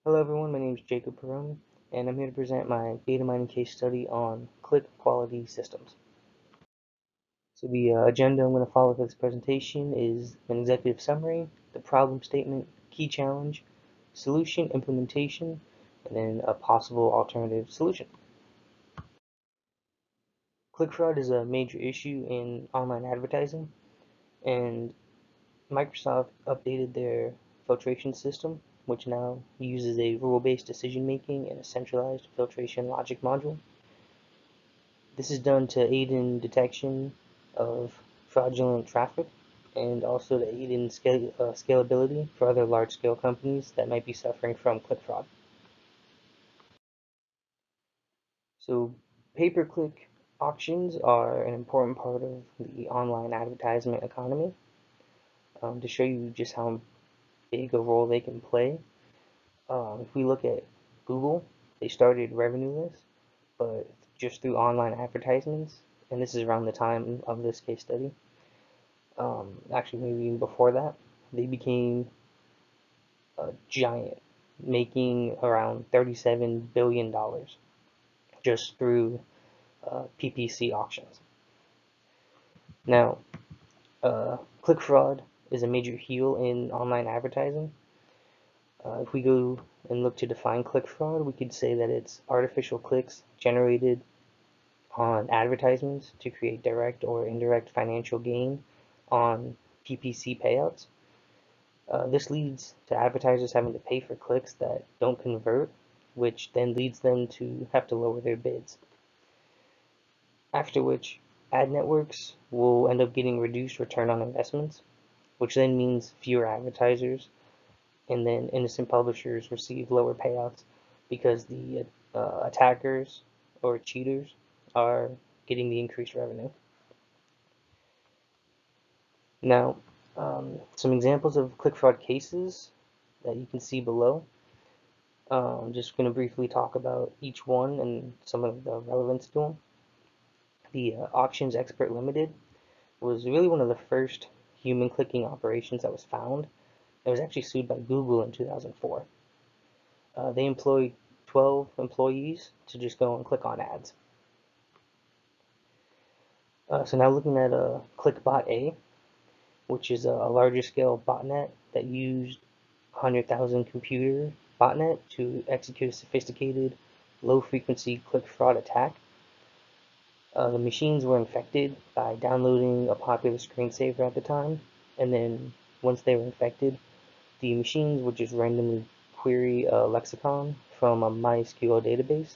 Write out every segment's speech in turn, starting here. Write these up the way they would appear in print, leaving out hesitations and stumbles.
Hello everyone, my name is Jacob Perrone, and I'm here to present my data mining case study on click quality systems. So the agenda I'm going to follow for this presentation is an executive summary, the problem statement, key challenge, solution implementation, and then a possible alternative solution. Click fraud is a major issue in online advertising, and Microsoft updated their filtration system, which now uses a rule-based decision-making and a centralized filtration logic module. This is done to aid in detection of fraudulent traffic and also to aid in scalability for other large-scale companies that might be suffering from click fraud. So pay-per-click auctions are an important part of the online advertisement economy. To show you just how big a role they can play, if we look at Google, they started revenueless, but just through online advertisements, and this is around the time of this case study. Actually, maybe even before that, they became a giant, making around $37 billion just through PPC auctions. Now, click fraud is a major heel in online advertising. If we go and look to define click fraud, we could say that it's artificial clicks generated on advertisements to create direct or indirect financial gain on PPC payouts. This leads to advertisers having to pay for clicks that don't convert, which then leads them to have to lower their bids. After which, ad networks will end up getting reduced return on investments, which then means fewer advertisers, and then innocent publishers receive lower payouts because the attackers or cheaters are getting the increased revenue. Now, some examples of click fraud cases that you can see below. I'm just going to briefly talk about each one and some of the relevance to them. The Auctions Expert Limited was really one of the first human clicking operations that was found. It was actually sued by Google in 2004. They employed 12 employees to just go and click on ads. So now looking at ClickBot A, which is a larger scale botnet that used 100,000 computer botnet to execute a sophisticated low frequency click fraud attack. The machines were infected by downloading a popular screensaver at the time, and then once they were infected, the machines would just randomly query a lexicon from a MySQL database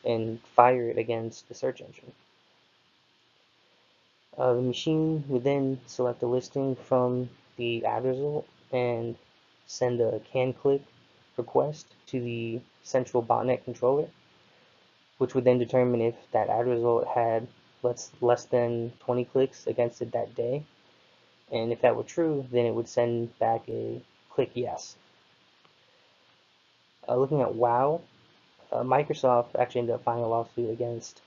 and fire it against the search engine. The machine would then select a listing from the ad result and send a can-click request to the central botnet controller, which would then determine if that ad result had less than 20 clicks against it that day. And if that were true, then it would send back a click yes. Looking at WoW, Microsoft actually ended up filing a lawsuit against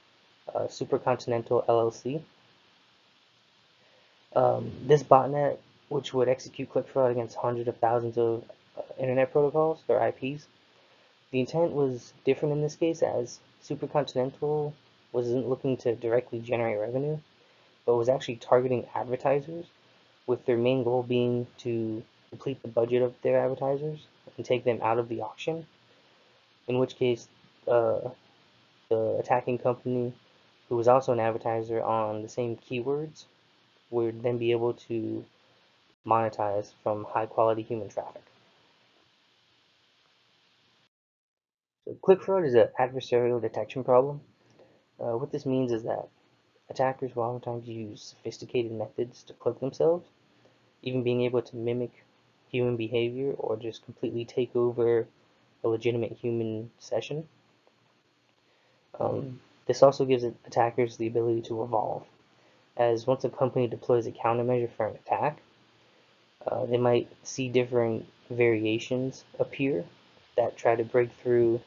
Supercontinental LLC. This botnet, which would execute click fraud against hundreds of thousands of internet protocols or IPs, the intent was different in this case, as Supercontinental wasn't looking to directly generate revenue, but was actually targeting advertisers, with their main goal being to deplete the budget of their advertisers and take them out of the auction, in which case the attacking company, who was also an advertiser on the same keywords, would then be able to monetize from high quality human traffic. So click fraud is an adversarial detection problem. What this means is that attackers will oftentimes use sophisticated methods to cloak themselves, even being able to mimic human behavior or just completely take over a legitimate human session. This also gives attackers the ability to evolve, as once a company deploys a countermeasure for an attack, they might see different variations appear that try to break through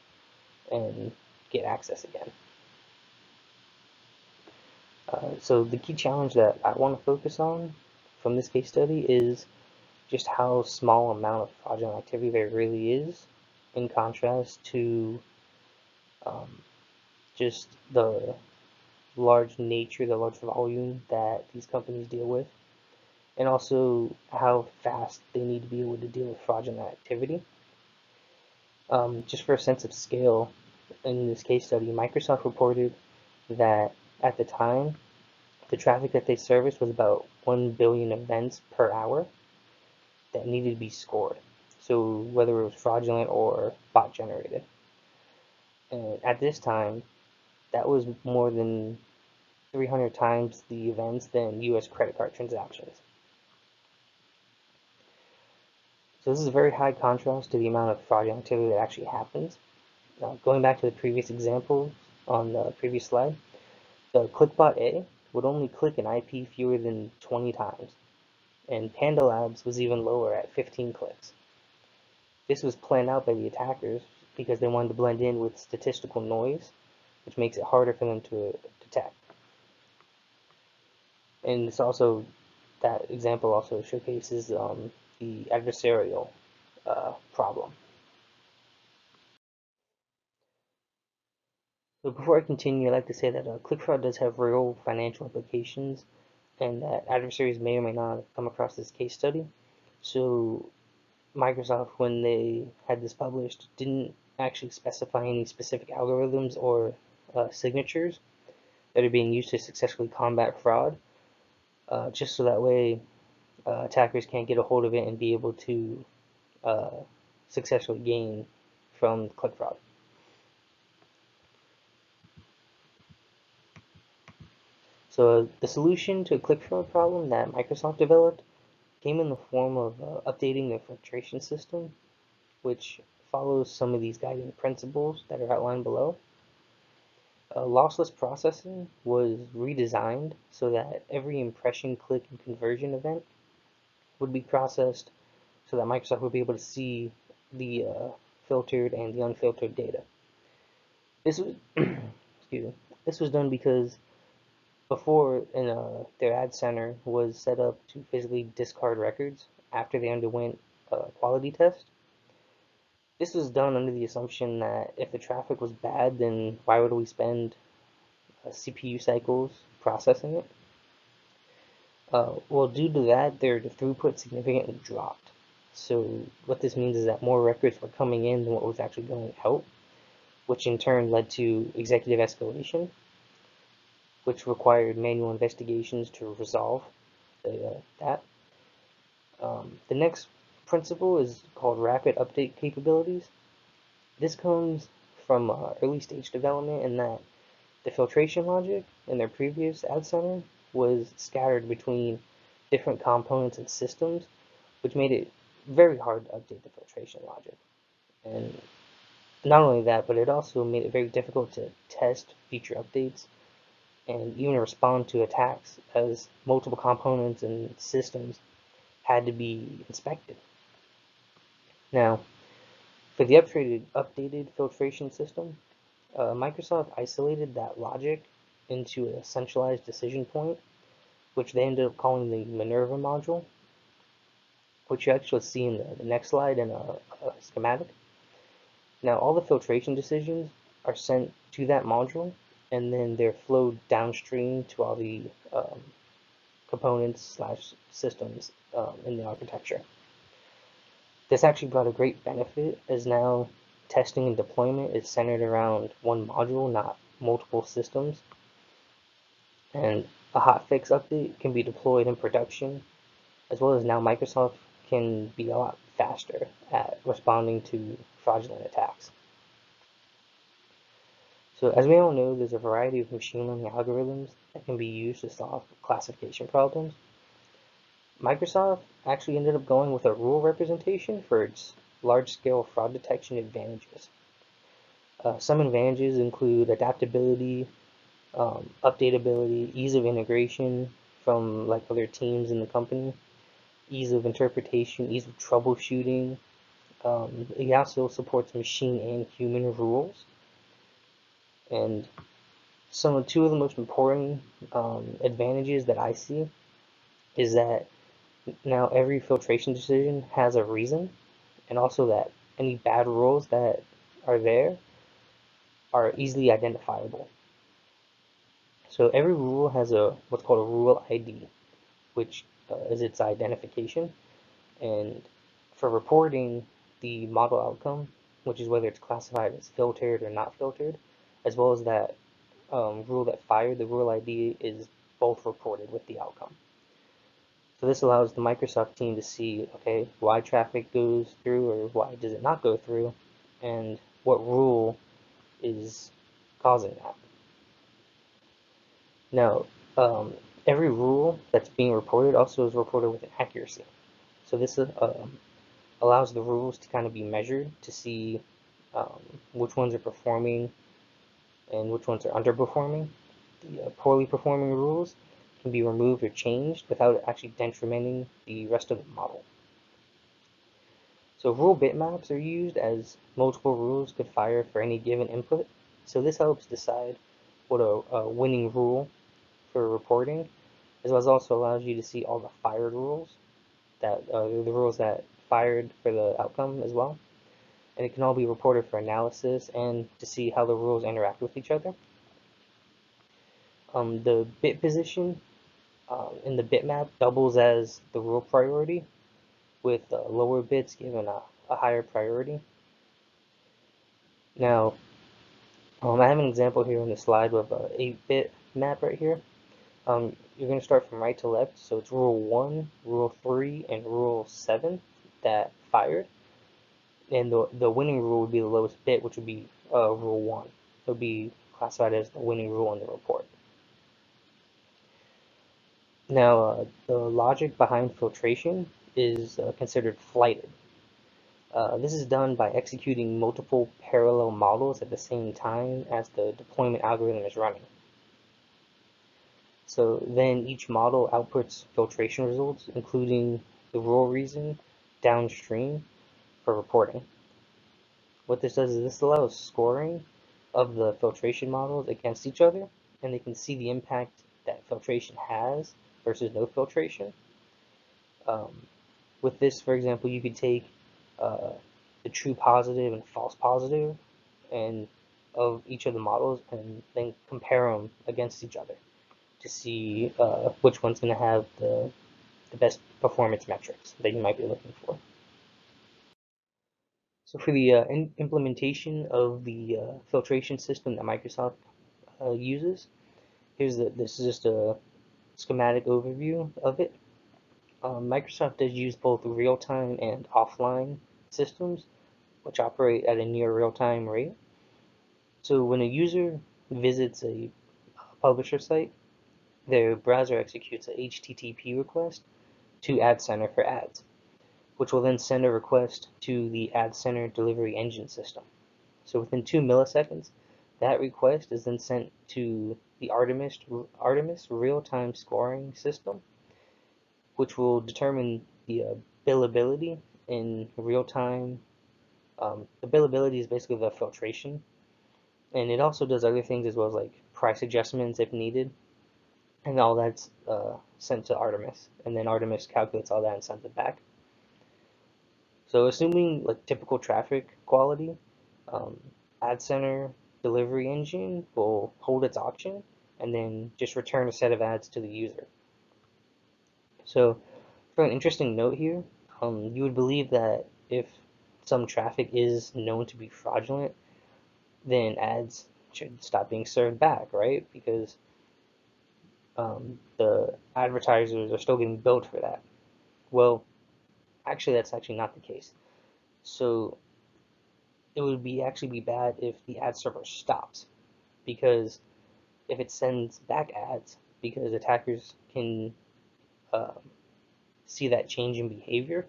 and get access again. So the key challenge that I want to focus on from this case study is just how small amount of fraudulent activity there really is, in contrast to just the large nature, the large volume that these companies deal with, and also how fast they need to be able to deal with fraudulent activity. Just for a sense of scale, in this case study, Microsoft reported that at the time, the traffic that they serviced was about 1 billion events per hour that needed to be scored. So whether it was fraudulent or bot generated. And at this time, that was more than 300 times the events than US credit card transactions. So this is a very high contrast to the amount of fraudulent activity that actually happens. Going back to the previous example on the previous slide, the ClickBot A would only click an IP fewer than 20 times, and Panda Labs was even lower at 15 clicks. This was planned out by the attackers because they wanted to blend in with statistical noise, which makes it harder for them to detect. And it's also, that example also showcases the adversarial problem. So before I continue, I'd like to say that click fraud does have real financial implications, and that adversaries may or may not have come across this case study. So Microsoft, when they had this published, didn't actually specify any specific algorithms or signatures that are being used to successfully combat fraud, just so that way attackers can't get a hold of it and be able to uh, successfully gain from click fraud. So the solution to a click fraud problem that Microsoft developed came in the form of updating their filtration system, which follows some of these guiding principles that are outlined below. Lossless processing was redesigned so that every impression, click, and conversion event would be processed so that Microsoft would be able to see the filtered and the unfiltered data. This was excuse me. This was done because before their ad center was set up to physically discard records after they underwent a quality test. This was done under the assumption that if the traffic was bad, then why would we spend CPU cycles processing it? Well, due to that, their throughput significantly dropped. So what this means is that more records were coming in than what was actually going out, which in turn led to executive escalation, which required manual investigations to resolve that. The next principle is called rapid update capabilities. This comes from early stage development in that the filtration logic in their previous ad center was scattered between different components and systems, which made it very hard to update the filtration logic. And not only that, but it also made it very difficult to test feature updates and even respond to attacks, as multiple components and systems had to be inspected. Now, for the updated filtration system, Microsoft isolated that logic into a centralized decision point, which they ended up calling the Minerva module, which you actually see in the next slide in a schematic. Now, all the filtration decisions are sent to that module, and then they're flowed downstream to all the components slash systems in the architecture. This actually brought a great benefit, as now testing and deployment is centered around one module, not multiple systems. And a hotfix update can be deployed in production, as well as now Microsoft can be a lot faster at responding to fraudulent attacks. So as we all know, there's a variety of machine learning algorithms that can be used to solve classification problems. Microsoft actually ended up going with a rule representation for its large-scale fraud detection advantages. Some advantages include adaptability, updatability, ease of integration from like other teams in the company, ease of interpretation, ease of troubleshooting. It also supports machine and human rules. And two of the most important advantages that I see is that now every filtration decision has a reason, and also that any bad rules that are there are easily identifiable. So every rule has a what's called a rule ID, which is its identification. And for reporting the model outcome, which is whether it's classified as filtered or not filtered, as well as that rule that fired, the rule ID is both reported with the outcome. So this allows the Microsoft team to see, okay, why traffic goes through or why does it not go through, and what rule is causing that. Now, every rule that's being reported also is reported with an accuracy. So this allows the rules to kind of be measured to see which ones are performing and which ones are underperforming. The poorly performing rules can be removed or changed without actually detrimenting the rest of the model. So rule bitmaps are used as multiple rules could fire for any given input. So this helps decide what a winning rule for reporting, as well as also allows you to see all the fired rules, that the rules that fired for the outcome as well. And it can all be reported for analysis and to see how the rules interact with each other. The bit position in the bitmap doubles as the rule priority, with lower bits given a higher priority. Now, I have an example here on the slide with a 8-bit map right here. You're going to start from right to left, so it's rule 1, rule 3, and rule 7 that fired. And the winning rule would be the lowest bit, which would be rule 1. It would be classified as the winning rule in the report. Now, the logic behind filtration is considered flighted. This is done by executing multiple parallel models at the same time as the deployment algorithm is running. So then each model outputs filtration results, including the rule reason downstream for reporting. What this does is this allows scoring of the filtration models against each other, and they can see the impact that filtration has versus no filtration. With this, for example, you could take the true positive and false positive and of each of the models and then compare them against each other to see which one's going to have the best performance metrics that you might be looking for. So for the implementation of the filtration system that Microsoft uses, this is just a schematic overview of it. Microsoft does use both real-time and offline systems, which operate at a near real-time rate. So when a user visits a publisher site, their browser executes a HTTP request to Ad Center for ads, which will then send a request to the Ad Center delivery engine system. So within 2 milliseconds, that request is then sent to the Artemis real-time scoring system, which will determine the billability in real time. The billability is basically the filtration, and it also does other things as well as like price adjustments if needed, and all that's sent to Artemis, and then Artemis calculates all that and sends it back. So assuming like typical traffic quality, um, Ad Center delivery engine will hold its auction and then just return a set of ads to the user. So for an interesting note here, you would believe that if some traffic is known to be fraudulent, then ads should stop being served back, right? Because the advertisers are still getting billed for that. Well, actually, that's actually not the case. So it would actually be bad if the ad server stops, because if it sends back ads, because attackers can um, see that change in behavior.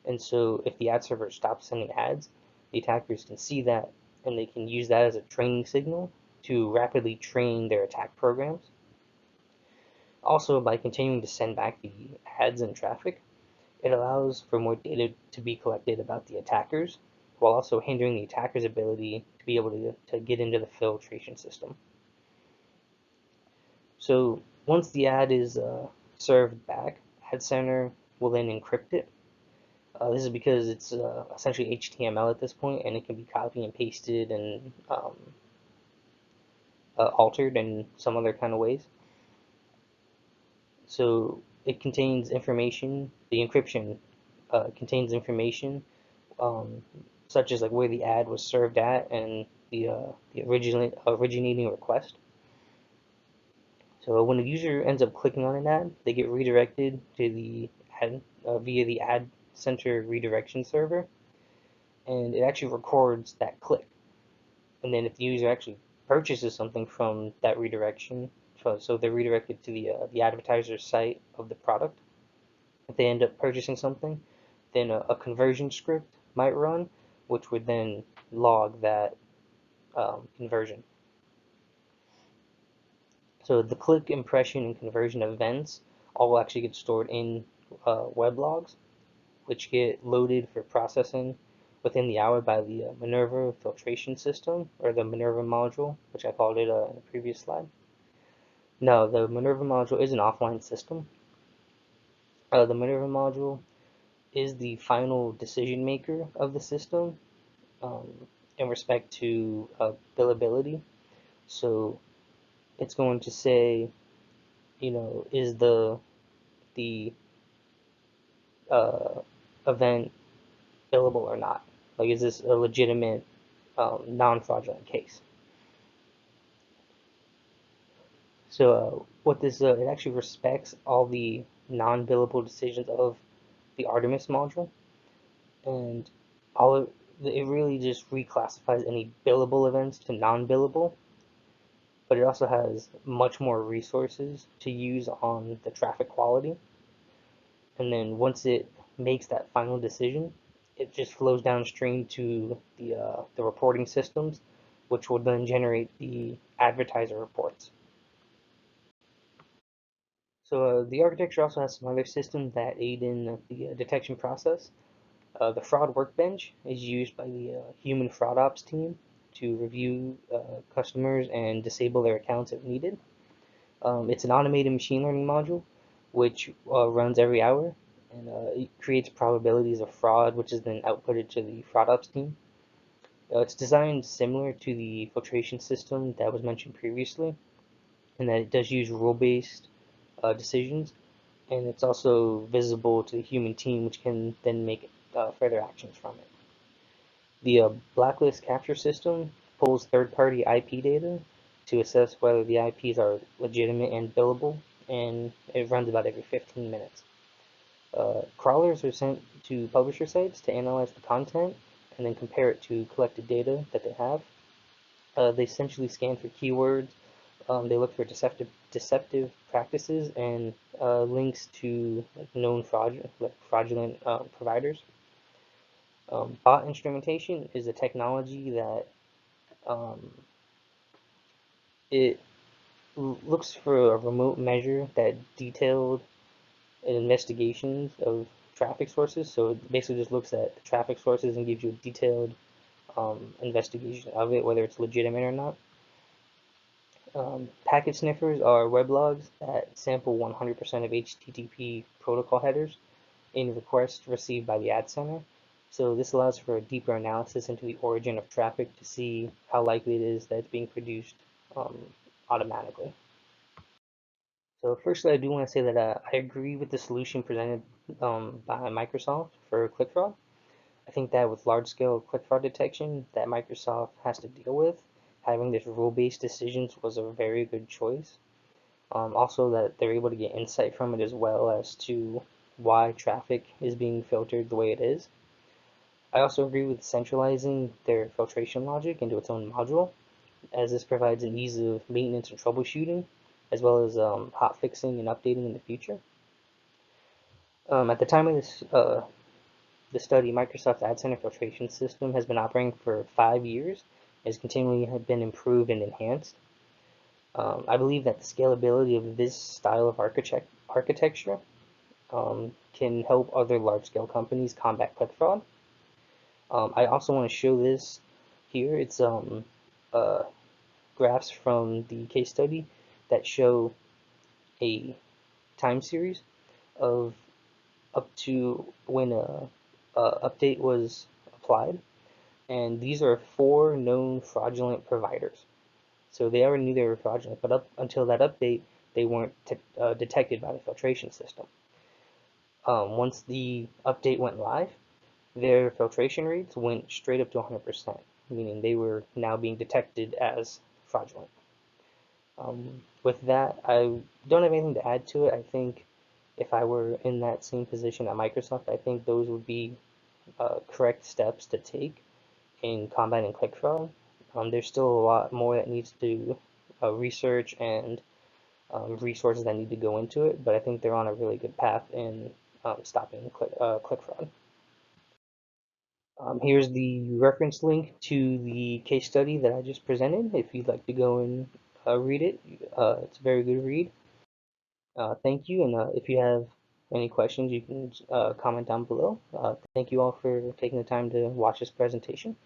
And so if the ad server stops sending ads, the attackers can see that and they can use that as a training signal to rapidly train their attack programs. Also, by continuing to send back the ads and traffic, it allows for more data to be collected about the attackers, while also hindering the attacker's ability to be able to get into the filtration system. So once the ad is served back, Ad Center will then encrypt it, This is because it's essentially HTML at this point, and it can be copied and pasted and altered in some other kind of ways. So it contains information. The encryption contains information um, such as like where the ad was served at and the originating request. So when a user ends up clicking on an ad, they get redirected to the ad via the ad center redirection server, and it actually records that click. And then if the user actually purchases something from that redirection, so they're redirected to the advertiser's site of the product. If they end up purchasing something, then a conversion script might run, which would then log that conversion. So the click, impression, and conversion events all actually get stored in weblogs, which get loaded for processing within the hour by the Minerva filtration system, or the Minerva module, which I called it in the previous slide. No, the Minerva module is an offline system. The Minerva module is the final decision maker of the system um, in respect to billability. So it's going to say, is the uh, event billable or not? Like, is this a legitimate non-fraudulent case? So what this it actually respects all the non-billable decisions of the Artemis module, and all it really just reclassifies any billable events to non-billable, but it also has much more resources to use on the traffic quality. And then once it makes that final decision, it just flows downstream to the reporting systems, which will then generate the advertiser reports. So the architecture also has some other systems that aid in the detection process. The fraud workbench is used by the human fraud ops team to review customers and disable their accounts if needed. It's an automated machine learning module which runs every hour, and it creates probabilities of fraud, which is then outputted to the fraud ops team. It's designed similar to the filtration system that was mentioned previously, in that it does use rule-based decisions, and it's also visible to the human team, which can then make further actions from it. The blacklist capture system pulls third-party IP data to assess whether the IPs are legitimate and billable, and it runs about every 15 minutes. Crawlers are sent to publisher sites to analyze the content and then compare it to collected data that they have. They essentially scan for keywords. They look for deceptive practices and links to like known fraudulent providers. Bot instrumentation is a technology that um, it looks for a remote measure that detailed investigations of traffic sources. So it basically just looks at the traffic sources and gives you a detailed investigation of it, whether it's legitimate or not. Packet sniffers are weblogs that sample 100% of HTTP protocol headers in requests received by the ad center. So this allows for a deeper analysis into the origin of traffic to see how likely it is that it's being produced um, automatically. So firstly, I do want to say that I agree with the solution presented by Microsoft for click fraud. I think that with large-scale click fraud detection that Microsoft has to deal with, having this rule-based decisions was a very good choice. Also, that they're able to get insight from it as well as to why traffic is being filtered the way it is. I also agree with centralizing their filtration logic into its own module, as this provides an ease of maintenance and troubleshooting, as well as hot fixing and updating in the future. At the time of the study, Microsoft's Ad Center filtration system has been operating for 5 years, has continually been improved and enhanced. I believe that the scalability of this style of architecture can help other large-scale companies combat click fraud. I also want to show this here. It's uh, graphs from the case study that show a time series of up to when update was applied, and these are four known fraudulent providers. So they already knew they were fraudulent, but up until that update, they weren't detected by the filtration system. Once the update went live, their filtration rates went straight up to 100%, meaning they were now being detected as fraudulent. With that, I don't have anything to add to it. I think if I were in that same position at Microsoft, I think those would be correct steps to take in combating click fraud. There's still a lot more that needs to research and resources that need to go into it, but I think they're on a really good path in stopping click fraud. Here's the reference link to the case study that I just presented. If you'd like to go and read it, it's a very good read. Thank you, and if you have any questions, you can comment down below. Thank you all for taking the time to watch this presentation.